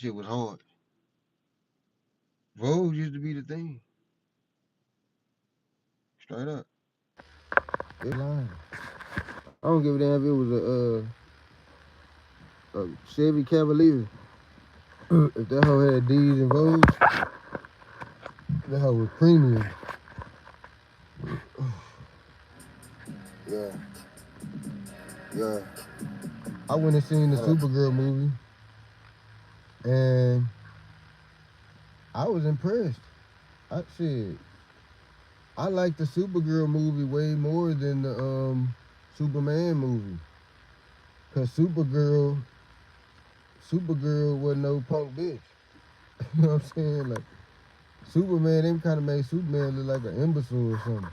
shit was hard. Vogue used to be the thing. Straight up. They lying. I don't give a damn if it was a Chevy Cavalier. If that hoe had D's and Vogues, that hoe was premium. Yeah. Yeah. I went and seen the Supergirl movie, and I was impressed. I liked the Supergirl movie way more than the Superman movie. Cause Supergirl wasn't no punk bitch. You know what I'm saying? Like Superman, they kind of made Superman look like an imbecile or something.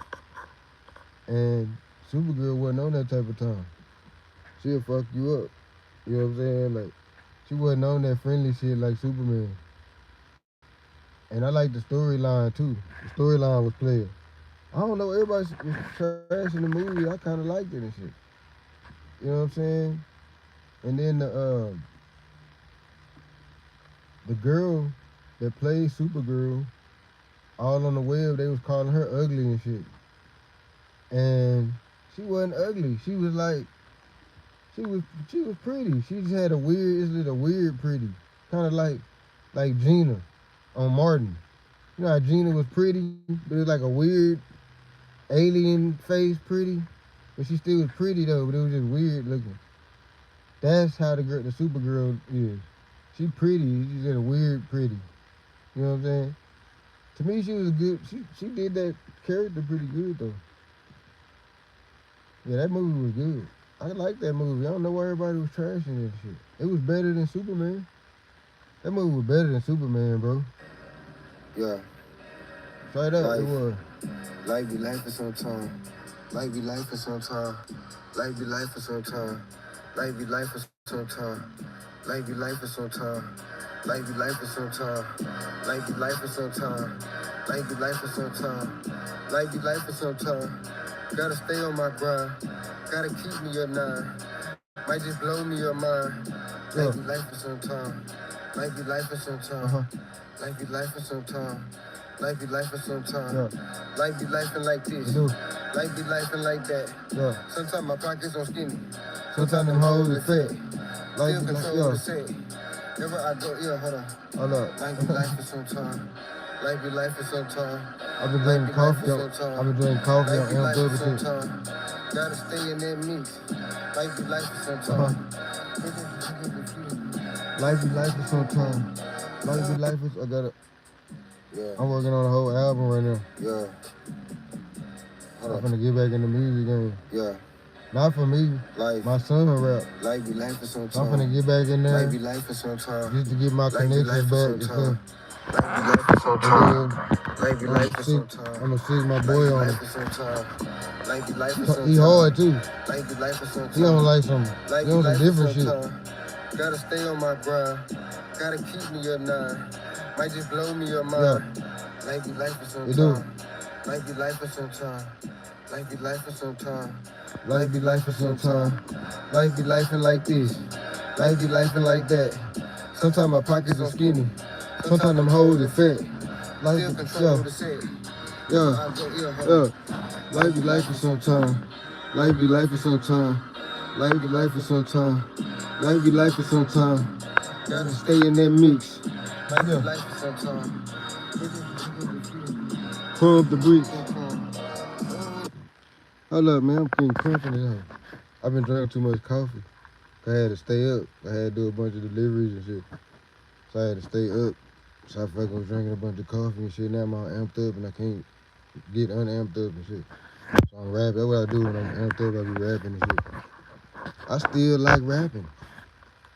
And Supergirl wasn't on that type of time. She'll fuck you up. You know what I'm saying? Like she wasn't on that friendly shit like Superman. And I like the storyline too. The storyline was player. I don't know, everybody was trash in the movie. I kind of liked it and shit. You know what I'm saying? And then the girl that played Supergirl, all on the web, they was calling her ugly and shit. And she wasn't ugly. She was like, she was pretty. She just had a weird pretty. Kind of like Gina on Martin. You know how Gina was pretty, but it was like a weird alien face pretty. But she still was pretty though, but it was just weird looking. That's how the Supergirl is. She pretty, she's just a weird pretty. You know what I'm saying? To me, she was good. She did that character pretty good though. Yeah, that movie was good. I like that movie. I don't know why everybody was trashing that shit. It was better than Superman. That movie was better than Superman, bro. Yeah. Straight up, it was. Life be life for some time. Life be life for some time. Life be life for some time. Life be life for some time. Life be life for some time. Life be life for some time. Life be life for some time. Life be life for some time. Life be life for some time. Gotta stay on my grind. Gotta keep me a 9. Might just blow me your mind. Life be life for some time. Life be life for some time. Life be life for some time. Life be life for some time. Life be lifing like this. Life be lifing like that. Sometimes my pockets on skinny. Sometimes them hoes are fat. Still control the set. Never I go, hold on. Hold up. Life be life for some time. Life be life for some time. I've been drinking coffee. I've been drinking coffee on M30. Gotta stay in that mix. Life be life for some time. Life be life for some time. Life be life for. I gotta. Yeah. I'm working on a whole album right now. Yeah. I'm finna get back in the music game. Yeah. Not for me. Life. My son rap. Life be life for some time. I'm finna get back in there. Life be life for some time. Just to get my connections back and stuff. Life be life for some time. Life be life for some time. I'm gonna see my boy on it. Life be life for some time. He hard too. Life be life for some time. He don't like some. He on some different shit. Gotta stay on my grind. Gotta keep me a 9. Might just blow me your mind. Yeah. Life be life for some time. Life be life for some time. Life be life for some time. Life be life for some time. Life be lifing like this. Life be lifing like that. Sometimes my pockets are skinny. Sometimes them hoes are fat. Life be Life be life for some time. Life be life for some time. Life be life for some time. Life be life for some time. Gotta stay in that mix. Life be life for some time. Pump the bricks. Hold up, man. I'm getting confident now. I've been drinking too much coffee. I had to stay up. I had to do a bunch of deliveries and shit. So I had to stay up. So I felt like I was drinking a bunch of coffee and shit. Now I'm all amped up and I can't get unamped up and shit. So I'm rapping. That's what I do when I'm amped up. I be rapping and shit. I still like rapping.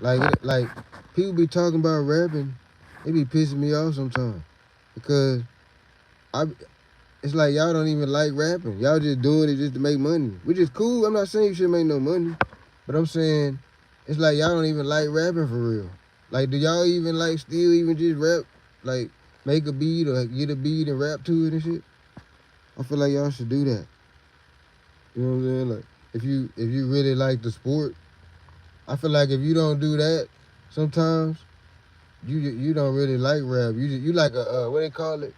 Like people be talking about rapping. It be pissing me off sometimes. Because it's like y'all don't even like rapping. Y'all just doing it just to make money, which is cool. I'm not saying you should make no money, but I'm saying it's like y'all don't even like rapping for real. Like, do y'all even like still even just rap? Like, make a beat or get a beat and rap to it and shit? I feel like y'all should do that. You know what I'm saying? Like, if you really like the sport, I feel like if you don't do that sometimes, You don't really like rap. You like a what they call it?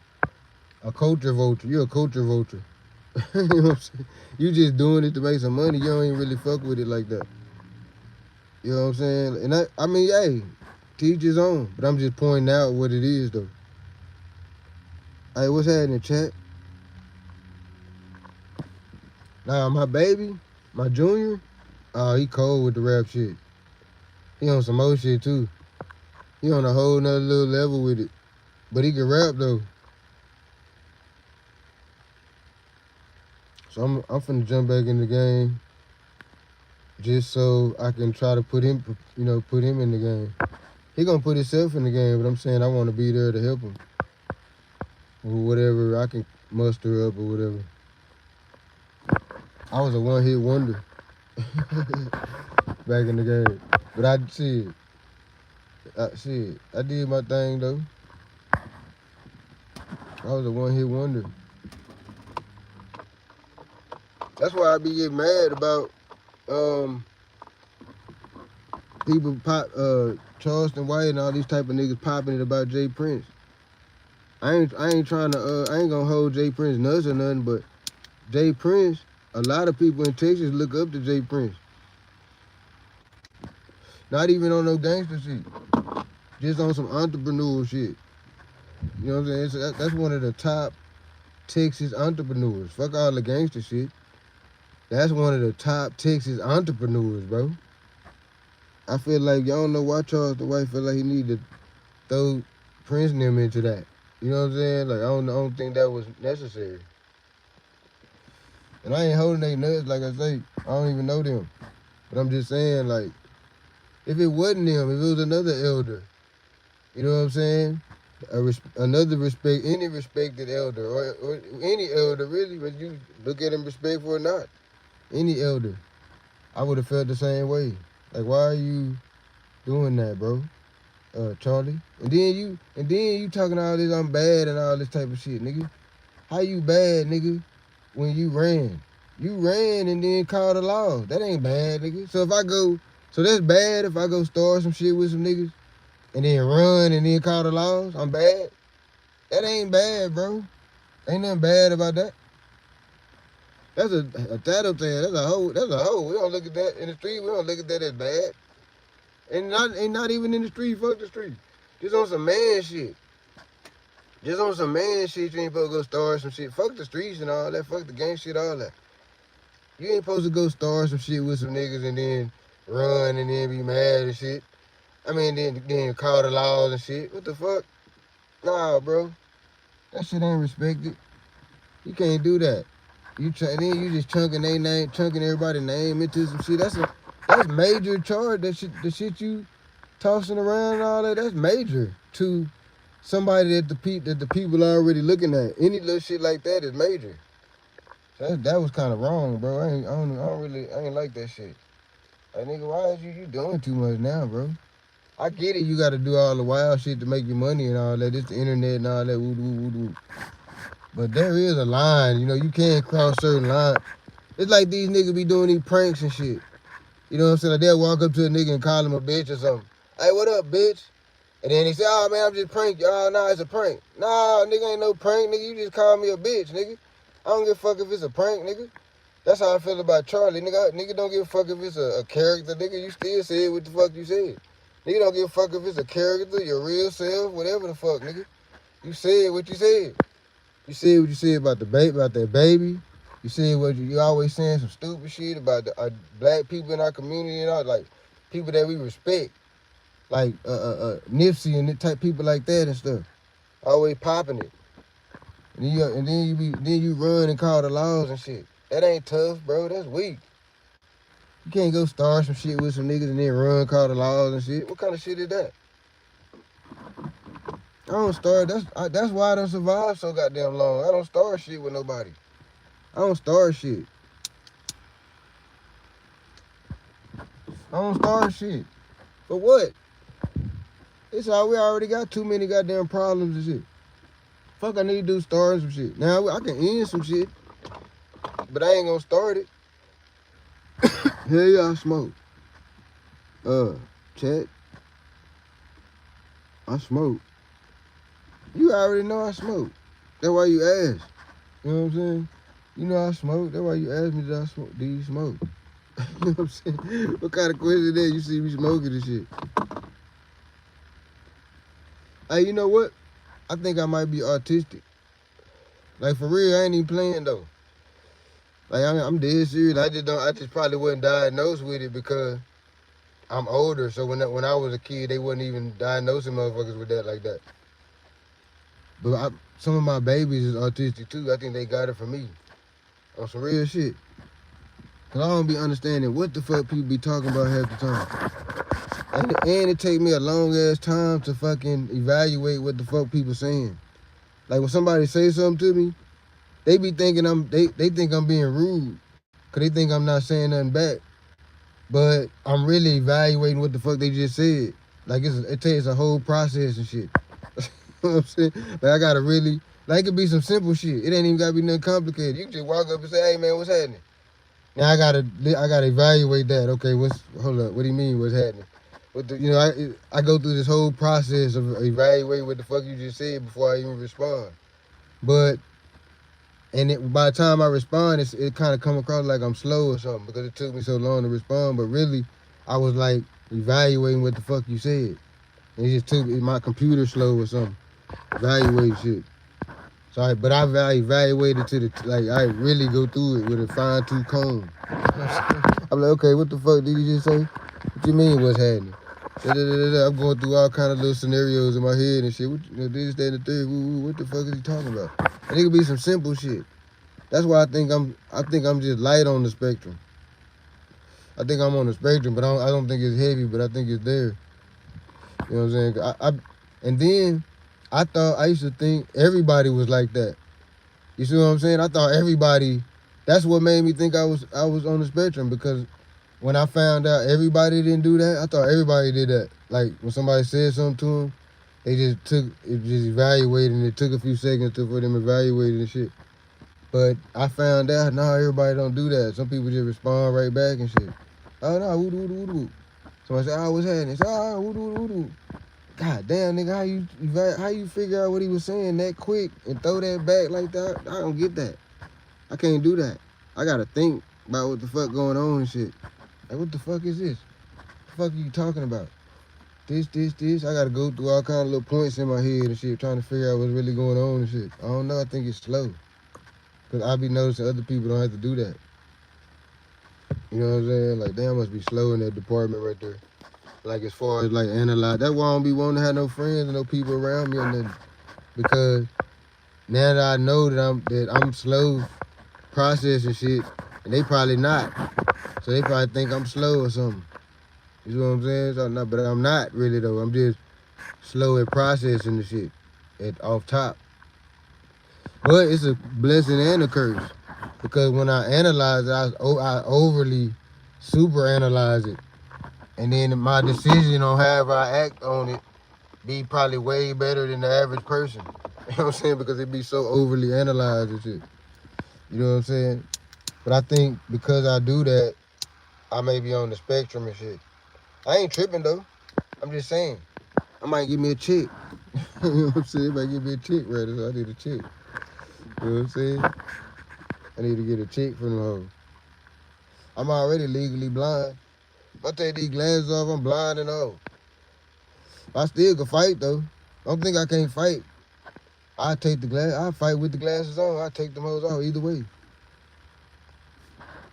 A culture vulture. You're a culture vulture. You know what I'm saying? You just doing it to make some money. You don't even really fuck with it like that. You know what I'm saying? And I mean, hey, teach his own. But I'm just pointing out what it is though. Hey, what's happening, chat? Nah, my baby, my junior, he cold with the rap shit. He on some old shit too. He on a whole nother little level with it. But he can rap though. So I'm finna jump back in the game just so I can try to put him in the game. He gonna put himself in the game, but I'm saying I want to be there to help him or whatever I can muster up or whatever. I was a one-hit wonder back in the game, but I did my thing though. I was a one-hit wonder. That's why I be getting mad about people Charleston White and all these type of niggas popping it about Jay Prince. I ain't trying to I ain't gonna hold Jay Prince nuts or nothing, but Jay Prince, a lot of people in Texas look up to Jay Prince. Not even on no gangster shit, just on some entrepreneurial shit. You know what I'm saying? So that's one of the top Texas entrepreneurs. Fuck all the gangster shit. That's one of the top Texas entrepreneurs, bro. I feel like y'all don't know why Charleston White feel like he need to throw Prince and them into that. You know what I'm saying? Like I don't think that was necessary. And I ain't holding they nuts, like I say. I don't even know them. But I'm just saying, like, if it wasn't them, if it was another elder, you know what I'm saying? Another any respected elder, or any elder really, whether you look at him respectful or not, any elder, I would have felt the same way. Like, why are you doing that, bro? Charlie? And then you talking all this, I'm bad and all this type of shit, nigga. How you bad, nigga, when you ran? You ran and then called the law. That ain't bad, nigga. So that's bad if I go start some shit with some niggas and then run and then call the laws? I'm bad? That ain't bad, bro. Ain't nothing bad about that. That's a tattletale. That's a hoe. We don't look at that in the street. We don't look at that as bad. And not even in the street. Fuck the street. Just on some man shit. Just on some man shit, you ain't supposed to go start some shit. Fuck the streets and all that. Fuck the gang shit, all that. You ain't supposed to go start some shit with some niggas and then run and then be mad and shit. I mean, then call the laws and shit. What the fuck? Nah, bro. That shit ain't respected. You can't do that. Then you just chunking their name, chunking everybody's name into some shit. That's major charge. The shit you tossing around and all that. That's major to somebody that the people are already looking at. Any little shit like that is major. So that was kind of wrong, bro. I ain't like that shit. Like, nigga, why is you doing too much now, bro? I get it. You got to do all the wild shit to make your money and all that. It's the internet and all that. Woo, woo, woo, woo. But there is a line, you know, you can't cross certain lines. It's like these niggas be doing these pranks and shit. You know what I'm saying? Like they'll walk up to a nigga and call him a bitch or something. Hey, what up, bitch? And then he say, oh, man, I'm just pranking. Oh, nah, it's a prank. Nah, nigga, ain't no prank, nigga. You just call me a bitch, nigga. I don't give a fuck if it's a prank, nigga. That's how I feel about Charlie, nigga. Nigga don't give a fuck if it's a character, nigga. You still said what the fuck you said. Nigga don't give a fuck if it's a character, your real self, whatever the fuck, nigga. You said what you said. You said what you said about the baby, about that baby. You said what you always saying some stupid shit about the black people in our community and all, like people that we respect, like Nipsey and the type people like that and stuff. Always popping it. And then you run and call the laws and shit. That ain't tough, bro. That's weak. You can't go start some shit with some niggas and then run, call the laws and shit. What kind of shit is that? I don't start. That's why I don't survive so goddamn long. I don't start shit with nobody. I don't start shit. I don't start shit. For what? It's all we already got too many goddamn problems and shit. Fuck, I need to do start some shit. Now I can end some shit, but I ain't gonna start it. Hell yeah, I smoke. Chat. I smoke. You already know I smoke. That's why you asked. You know what I'm saying? You know I smoke. That's why you asked me, did I smoke? Do you smoke? You know what I'm saying? What kind of question is that? You see me smoking and shit. Hey, you know what? I think I might be autistic. Like, for real, I ain't even playing, though. Like, I'm dead serious. I just probably wasn't diagnosed with it because I'm older. So when I was a kid, they wasn't even diagnosing motherfuckers with that like that. But some of my babies is autistic, too. I think they got it from me. On some real shit. Because I don't be understanding what the fuck people be talking about half the time. And it take me a long ass time to fucking evaluate what the fuck people saying. Like when somebody say something to me, they be thinking they think I'm being rude. Cause they think I'm not saying nothing back. But I'm really evaluating what the fuck they just said. Like it takes a whole process and shit. You know what I'm saying? Like I gotta really, like it could be some simple shit. It ain't even gotta be nothing complicated. You can just walk up and say, hey man, what's happening? Now I gotta evaluate that. Okay, hold up, what do you mean what's happening? I go through this whole process of evaluating what the fuck you just said before I even respond. But by the time I respond, it kind of come across like I'm slow or something because it took me so long to respond. But really, I was like evaluating what the fuck you said. And it just took my computer slow or something. Evaluate shit. So but I evaluated I really go through it with a fine-tooth comb. I'm like, okay, what the fuck did you just say? What you mean what's happening? I'm going through all kind of little scenarios in my head and shit. This, that, and the third. What the fuck is he talking about? And it could be some simple shit. That's why I think I'm just light on the spectrum. I think I'm on the spectrum, but I don't think it's heavy, but I think it's there. You know what I'm saying? And then I used to think everybody was like that. You see what I'm saying? I thought everybody. That's what made me think I was on the spectrum because when I found out everybody didn't do that, I thought everybody did that. Like when somebody said something to them, they just evaluated, and it took a few seconds for them evaluating and shit. But I found out, no, everybody don't do that. Some people just respond right back and shit. Oh, no, woo-doo-doo-doo-doo. Somebody say, oh, what's happening? Say, oh, woo-doo-doo-doo. God damn, nigga, how you figure out what he was saying that quick and throw that back like that? I don't get that. I can't do that. I gotta think about what the fuck going on and shit. Like, what the fuck is this? What the fuck are you talking about? This. I gotta go through all kind of little points in my head and shit, trying to figure out what's really going on and shit. I don't know, I think it's slow. Cause I be noticing other people don't have to do that. You know what I'm saying? Like, damn, must be slow in that department right there. Like, as far as, like, analyze. That's why I don't be wanting to have no friends and no people around me or nothing. Because now that I know that I'm slow processing shit, and they probably not. So they probably think I'm slow or something. You see what I'm saying? So, but I'm not really, though. I'm just slow at processing the shit off top. But it's a blessing and a curse. Because when I analyze it, I overly super analyze it. And then my decision on however I act on it be probably way better than the average person. You know what I'm saying? Because it be so overly analyzed and shit. You know what I'm saying? But I think because I do that, I may be on the spectrum and shit. I ain't tripping though. I'm just saying. I might give me a chick. You know what I'm saying? Might give me a chick, right? So I need a chick. You know what I'm saying? I need to get a chick from the hoe. I'm already legally blind. If I take these glasses off, I'm blind and all. I still can fight though. Don't think I can't fight. I fight with the glasses on. I take them hoes off either way.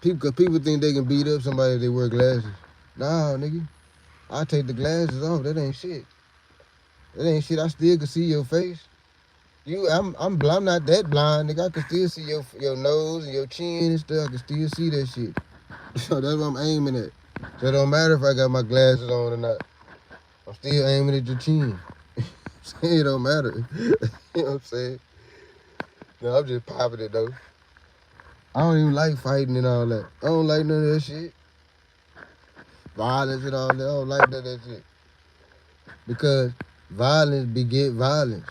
People think they can beat up somebody if they wear glasses. Nah, nigga. I take the glasses off. That ain't shit. That ain't shit. I still can see your face. I'm not that blind, nigga. I can still see your nose and your chin and stuff. I can still see that shit. So that's what I'm aiming at. So it don't matter if I got my glasses on or not. I'm still aiming at your chin. It don't matter. You know what I'm saying? No, I'm just popping it though. I don't even like fighting and all that. I don't like none of that shit. Violence and all that. I don't like none of that shit. Because violence beget violence.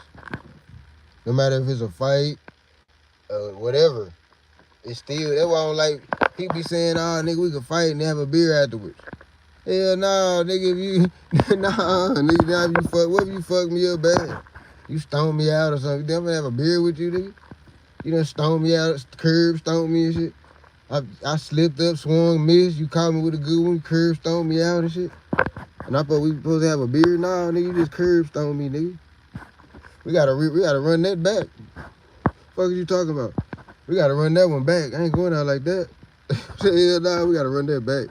No matter if it's a fight or whatever. It's still, that's why I don't like people be saying, oh nigga, we can fight and have a beer afterwards. Hell nah, nigga, if you, nah, nigga, now if you fuck, what if you fuck me up bad? You stone me out or something. You never have a beer with you, nigga? You done stone me out, curb stone me and shit. I slipped up, swung, missed. You caught me with a good one, curb stone me out and shit. And I thought we supposed to have a beer. Nah, nigga, you just curb stone me, nigga. We gotta run that back. Fuck are you talking about? We gotta run that one back. I ain't going out like that. Hell nah, we gotta run that back.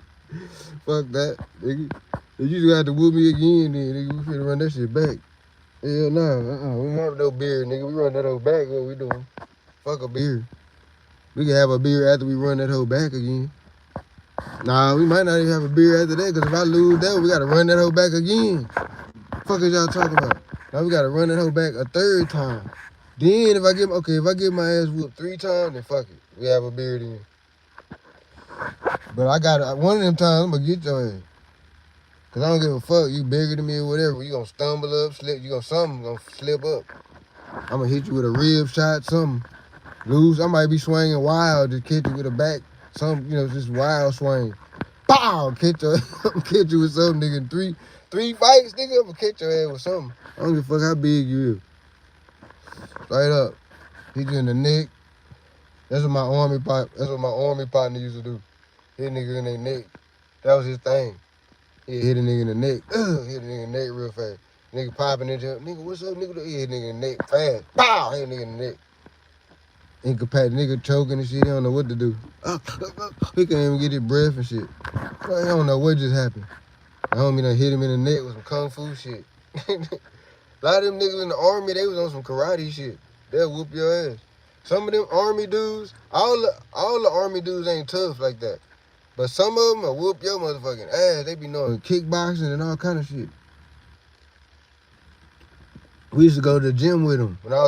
Fuck that, nigga. If you just got to whoop me again, then nigga, we finna run that shit back. Hell nah, we don't have no beer, nigga. We run that hoe back. What we doing? Fuck a beer. We can have a beer after we run that hoe back again. Nah, we might not even have a beer after that, because if I lose that, we gotta run that hoe back again. Fuck is y'all talking about? Now we gotta run that hoe back a third time. Then if I get my ass whooped 3 times, then fuck it. We have a beer then. But I got one of them times I'm gonna get your ass. Cause I don't give a fuck. You bigger than me or whatever. You gonna stumble up, slip. Something gonna slip up. I'm gonna hit you with a rib shot, something. Loose. I might be swinging wild, just catch you with a back. Just wild swing. Pow! Catch you with something, nigga. Three fights, nigga. I'm gonna catch your ass with something. I don't give a fuck how big you is. Straight up. Hit you in the neck. That's what my army partner used to do. Hit niggas in their neck. That was his thing. He hit a nigga in the neck. Hit a nigga in the neck real fast. Nigga popping into him. Nigga, what's up, nigga? He hit a nigga in the neck fast. Pow! Hit a nigga in the neck. Incapacitated, nigga choking and shit. He don't know what to do. He can't even get his breath and shit. I don't know what just happened. I homie done hit him in the neck with some kung fu shit. A lot of them niggas in the army, they was on some karate shit. They'll whoop your ass. Some of them army dudes, all the army dudes ain't tough like that. But some of them will whoop your motherfucking ass. They be knowing kickboxing and all kind of shit. We used to go to the gym with them. When I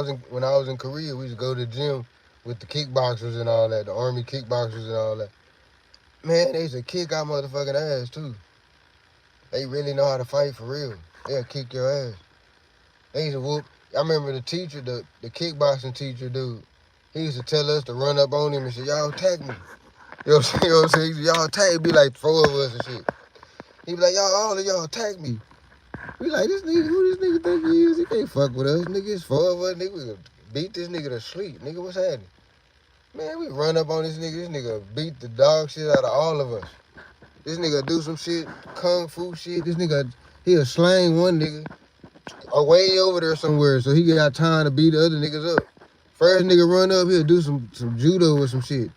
was in Korea, we used to go to the gym with the kickboxers and all that, the army kickboxers and all that. Man, they used to kick our motherfucking ass too. They really know how to fight for real. They'll kick your ass. They used to whoop. I remember the teacher, the kickboxing teacher, dude. He used to tell us to run up on him and say, y'all attack me. You know what I'm saying? Y'all attack me, like 4 of us and shit. He be like, all of y'all attack me. We like, this nigga, who this nigga think he is? He can't fuck with us, nigga. It's 4 of us, nigga. We beat this nigga to sleep. Nigga, what's happening? Man, we run up on this nigga beat the dog shit out of all of us. This nigga do some shit, kung fu shit. This nigga, he'll slang one nigga away over there somewhere, so he got time to beat the other niggas up. First nigga run up, he'll do some judo or some shit.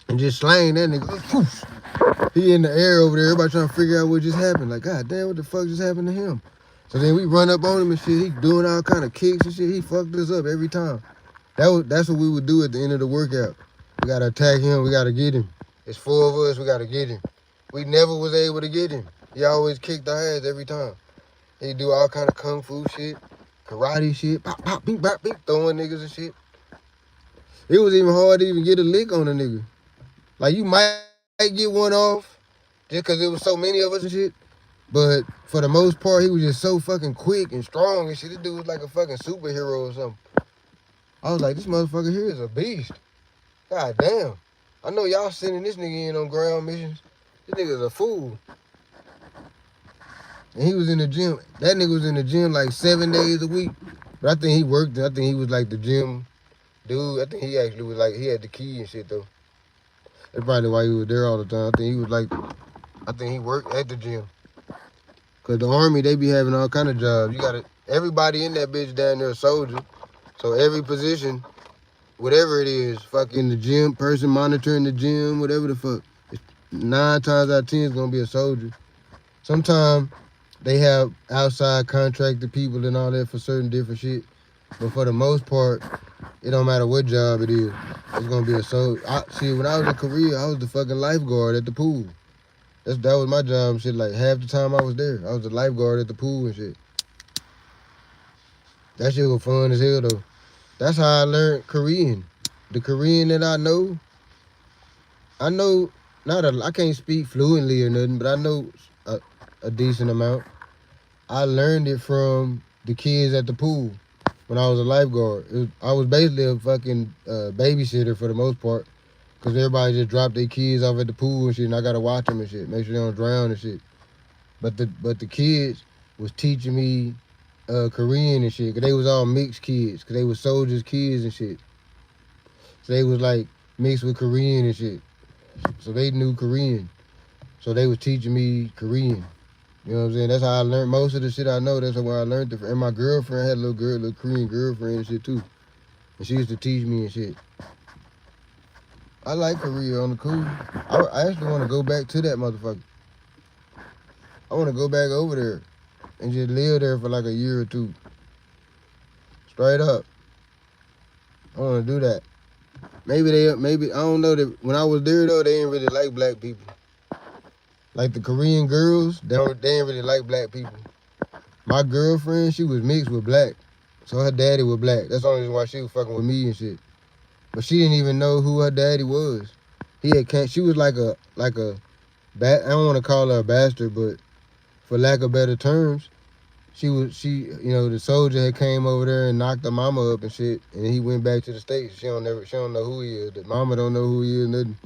And just slang that nigga. He in the air over there, everybody trying to figure out what just happened. Like, God damn, what the fuck just happened to him? So then we run up on him and shit. He doing all kind of kicks and shit. He fucked us up every time. That's what we would do at the end of the workout. We gotta attack him, we gotta get him. It's 4 of us, we gotta get him. We never was able to get him. He always kicked our ass every time. He do all kind of kung fu shit, karate shit, pop, pop, beep, bop, beep, throwing niggas and shit. It was even hard to even get a lick on a nigga. Like, you might get one off just because there was so many of us and shit. But for the most part, he was just so fucking quick and strong and shit. This dude was like a fucking superhero or something. I was like, this motherfucker here is a beast. God damn. I know y'all sending this nigga in on ground missions. This nigga's a fool. And he was in the gym. That nigga was in the gym like 7 days a week. But I think he worked. I think he was like the gym dude. I think he actually was like, he had the key and shit though. That's probably why he was there all the time. I think he worked at the gym. Cause the army, they be having all kind of jobs. Everybody in that bitch down there a soldier. So every position, whatever it is, fucking the gym, person monitoring the gym, whatever the fuck. 9 times out of 10 is gonna be a soldier. Sometimes they have outside contracted people and all that for certain different shit. But for the most part, it don't matter what job it is. It's gonna be a soldier. See, when I was in Korea, I was the fucking lifeguard at the pool. That was my job and shit. Like half the time I was there, I was the lifeguard at the pool and shit. That shit was fun as hell though. That's how I learned Korean. The Korean that I know I can't speak fluently or nothing, but I know a decent amount. I learned it from the kids at the pool when I was a lifeguard. I was basically a fucking babysitter for the most part, because everybody just dropped their kids off at the pool and shit, and I gotta watch them and shit, make sure they don't drown and shit. But the kids was teaching me Korean and shit. Cause they was all mixed kids. Cause they was soldiers' kids and shit. So they was like mixed with Korean and shit. So they knew Korean. So they was teaching me Korean. You know what I'm saying? That's how I learned most of the shit I know. That's where I learned it. And my girlfriend had a little Korean girlfriend and shit too. And she used to teach me and shit. I like Korea on the cool. I actually want to go back to that motherfucker. I want to go back over there and just live there for like a year or two. Straight up. I want to do that. Maybe I don't know that when I was there though, they didn't really like black people. Like the Korean girls, they didn't really like black people. My girlfriend, she was mixed with black. So her daddy was black. That's the only reason why she was fucking with me and shit. But she didn't even know who her daddy was. She was like a I don't want to call her a bastard, but for lack of better terms, the soldier had came over there and knocked her mama up and shit, and he went back to the States. She don't know who he is. The mama don't know who he is, nothing.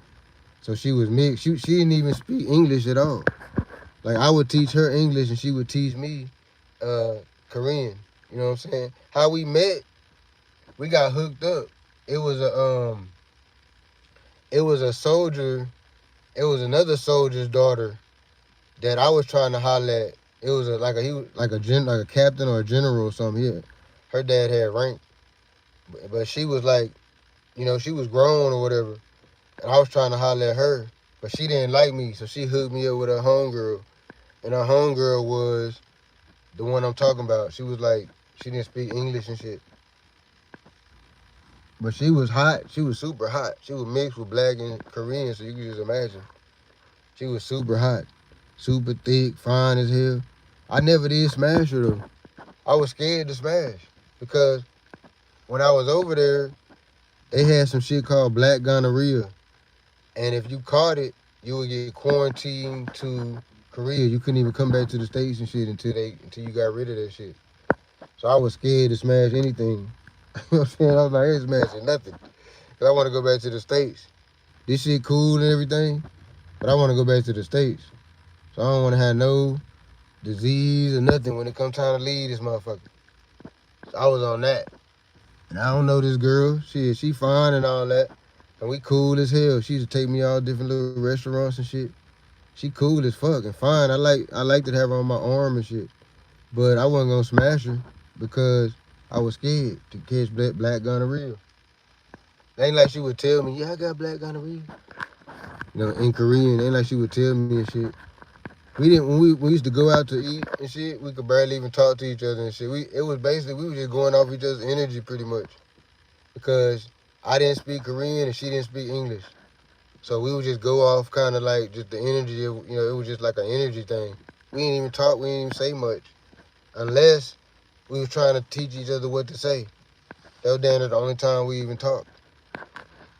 So she was mixed. She didn't even speak English at all. Like I would teach her English and she would teach me Korean. You know what I'm saying? How we met, we got hooked up. It was a soldier. It was another soldier's daughter that I was trying to holler at. It was like a captain or a general or something. Yeah, her dad had rank, but she was like, she was grown or whatever. And I was trying to holler at her, but she didn't like me, so she hooked me up with her homegirl. And her homegirl was the one I'm talking about. She was like, she didn't speak English and shit. But she was hot. She was super hot. She was mixed with black and Korean, so you can just imagine. She was super hot, super thick, fine as hell. I never did smash her though. I was scared to smash because when I was over there, they had some shit called black gonorrhea. And if you caught it, you would get quarantined to Korea. You couldn't even come back to the States and shit until you got rid of that shit. So I was scared to smash anything. You know what I'm saying? I was like, I ain't smashing nothing. Cause I want to go back to the States. This shit cool and everything, but I want to go back to the States. So I don't want to have no disease or nothing when it comes time to leave this motherfucker. So I was on that. And I don't know this girl. She fine and all that. And we cool as hell. She used to take me all different little restaurants and shit. She cool as fuck and fine. I liked to have her on my arm and shit. But I wasn't gonna smash her because I was scared to catch black gonorrhea. It ain't like she would tell me, yeah, I got black gonorrhea. In Korean, ain't like she would tell me and shit. When we used to go out to eat and shit, we could barely even talk to each other and shit. We were just going off each other's energy pretty much. Because I didn't speak Korean and she didn't speak English. So we would just go off kind of like just the energy, it was just like an energy thing. We didn't even talk, we didn't even say much. Unless we was trying to teach each other what to say. That was damn near the only time we even talked.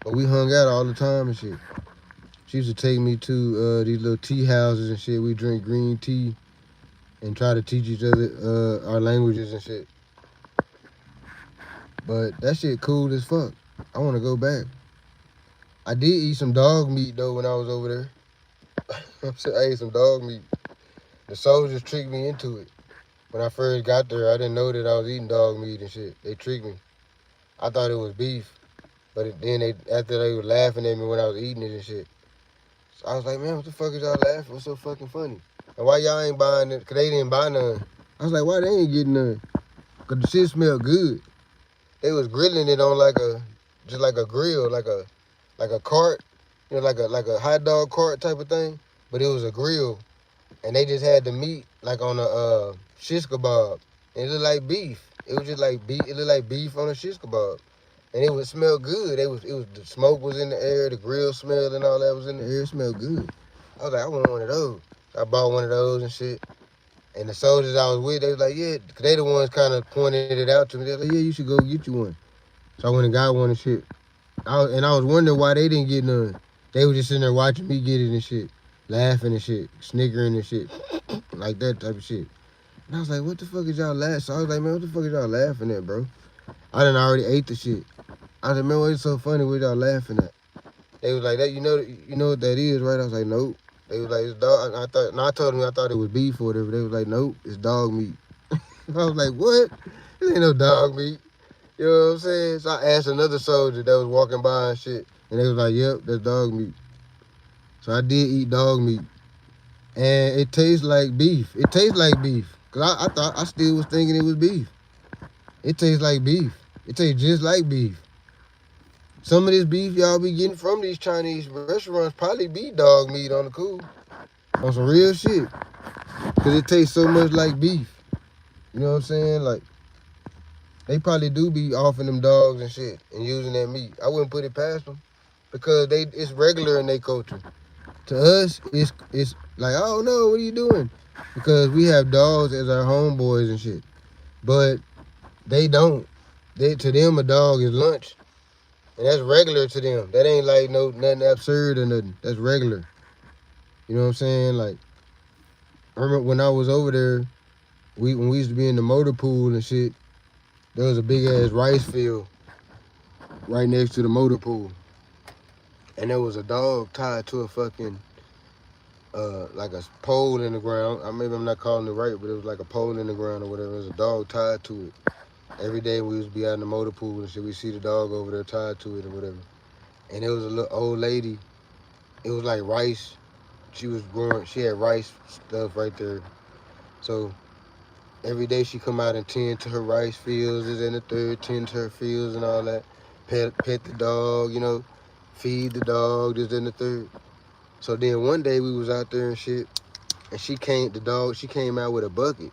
But we hung out all the time and shit. She used to take me to these little tea houses and shit. We drink green tea and try to teach each other our languages and shit. But that shit cool as fuck. I want to go back. I did eat some dog meat though when I was over there. I ate some dog meat. The soldiers tricked me into it. When I first got there, I didn't know that I was eating dog meat and shit. They tricked me. I thought it was beef. But after they were laughing at me when I was eating it and shit. So I was like, man, what the fuck is y'all laughing? What's so fucking funny? And why y'all ain't buying it? Because they didn't buy none. I was like, why they ain't getting none? Because the shit smelled good. They was grilling it on just like a grill, like a cart, like a hot dog cart type of thing. But it was a grill. And they just had the meat like on a shish kebab. And it looked like beef. It was just like beef. It looked like beef on a shish kebab. And it would smell good. The smoke was in the air, the grill smell and all that was in the air. It smelled good. I was like, I want one of those. I bought one of those and shit. And the soldiers I was with, they was like, yeah, because they the ones kind of pointed it out to me. They was like, yeah, you should go get you one. So I went and got one and shit. I was wondering why they didn't get none. They were just sitting there watching me get it and shit. Laughing and shit. Snickering and shit. Like that type of shit. And I was like, what the fuck is y'all laughing? So I was like, man, what the fuck is y'all laughing at, bro? I done already ate the shit. I said, man, what's so funny? What y'all laughing at? They was like, that you know what that is, right? I was like, nope. They was like, it's dog. I told them I thought it was beef or whatever. They was like, nope, it's dog meat. I was like, what? This ain't no dog meat. You know what I'm saying? So I asked another soldier that was walking by and shit, and they was like, yep, that's dog meat. So I did eat dog meat, and it tastes like beef. It tastes like beef, cause I still was thinking it was beef. It tastes like beef. It tastes just like beef. Some of this beef y'all be getting from these Chinese restaurants probably be dog meat on the cool, on some real shit, cause it tastes so much like beef. You know what I'm saying? Like, they probably do be offering them dogs and shit and using that meat. I wouldn't put it past them because it's regular in their culture. To us, it's like, I don't know, what are you doing? Because we have dogs as our homeboys and shit. But they don't. To them, a dog is lunch. And that's regular to them. That ain't like nothing absurd or nothing. That's regular. You know what I'm saying? Like, I remember when I was over there, when we used to be in the motor pool and shit, there was a big ass rice field right next to the motor pool. And there was a dog tied to a fucking, like a pole in the ground. Maybe I'm not calling it right, but it was like a pole in the ground or whatever. There was a dog tied to it. Every day we used to be out in the motor pool and shit. We see the dog over there tied to it or whatever. And it was a little old lady. It was like rice. She had rice stuff right there. So every day she come out and tend to her rice fields, is in the third, tend to her fields and all that. Pet the dog, you know, feed the dog, this and the third. So then one day we was out there and shit, and she came out with a bucket.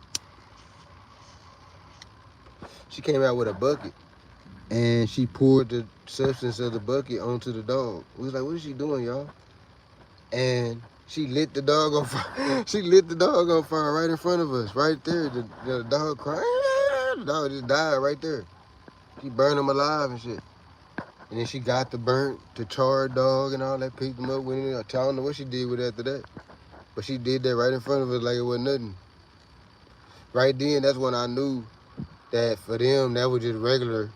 She came out with a bucket, and she poured the substance of the bucket onto the dog. We was like, what is she doing, y'all? And she lit the dog on fire. She lit the dog on fire right in front of us, right there. The dog crying. The dog just died right there. She burned him alive and shit. And then she got the charred dog and all that, picked him up with it. I don't know what she did with it after that. But she did that right in front of us like it wasn't nothing. Right then, that's when I knew that for them, that was just regular.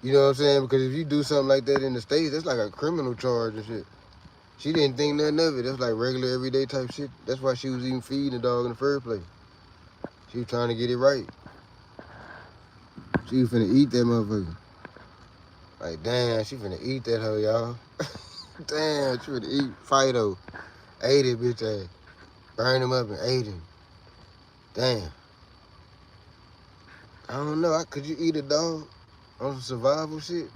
You know what I'm saying? Because if you do something like that in the States, that's like a criminal charge and shit. She didn't think nothing of it. That's like regular, everyday type shit. That's why she was even feeding the dog in the first place. She was trying to get it right. She was finna eat that motherfucker. Like, damn, she finna eat that hoe, y'all. Damn, she finna eat Fido. Ate it, bitch ass. Burned him up and ate him. Damn. I don't know. Could you eat a dog on some survival shit?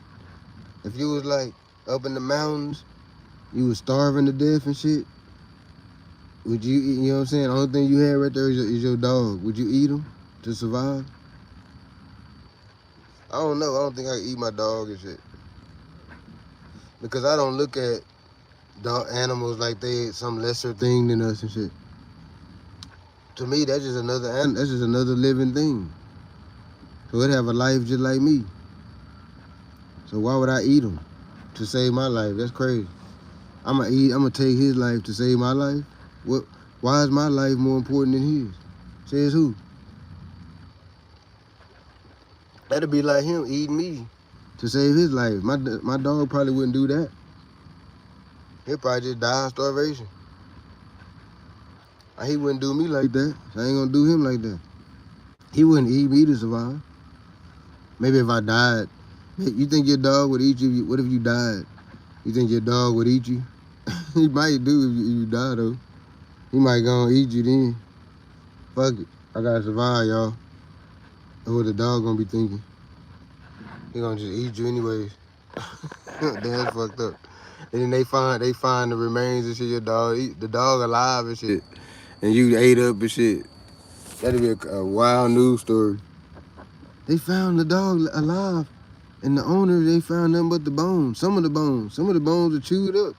If you was like up in the mountains, you was starving to death and shit, would you eat, you know what I'm saying? The only thing you had right there is your dog. Would you eat him to survive? I don't know. I don't think I could eat my dog and shit. Because I don't look at dog animals like they some lesser thing than us and shit. To me, that's just another living thing. So it have a life just like me. So why would I eat him to save my life? That's crazy. I'm gonna take his life to save my life. Why is my life more important than his? Says who? That'd be like him eating me to save his life. My dog probably wouldn't do that. He'd probably just die of starvation. He wouldn't do me like that. So I ain't gonna do him like that. He wouldn't eat me to survive. Maybe if I died. You think your dog would eat you? What if you died? You think your dog would eat you? He might do if you die though. He might go and eat you then. Fuck it. I gotta survive, y'all. That's what the dog gonna be thinking. He gonna just eat you anyways. Damn, that's fucked up. And then they find the remains and shit. Your dog, the dog alive and shit. And you ate up and shit. That'd be a wild news story. They found the dog alive. And the owner, they found nothing but the bones. Some of the bones are chewed up.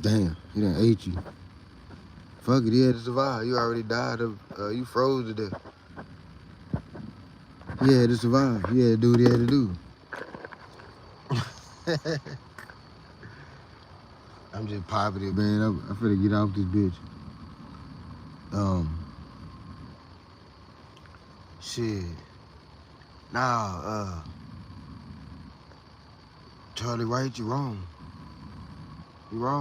Damn, he done ate you. Fuck it, he had to survive. You already died you froze to death. He had to survive. He had to do what he had to do. I'm just positive, man. I'm finna get off this bitch. Shit. Nah, Charlie Wright, you wrong. You wrong.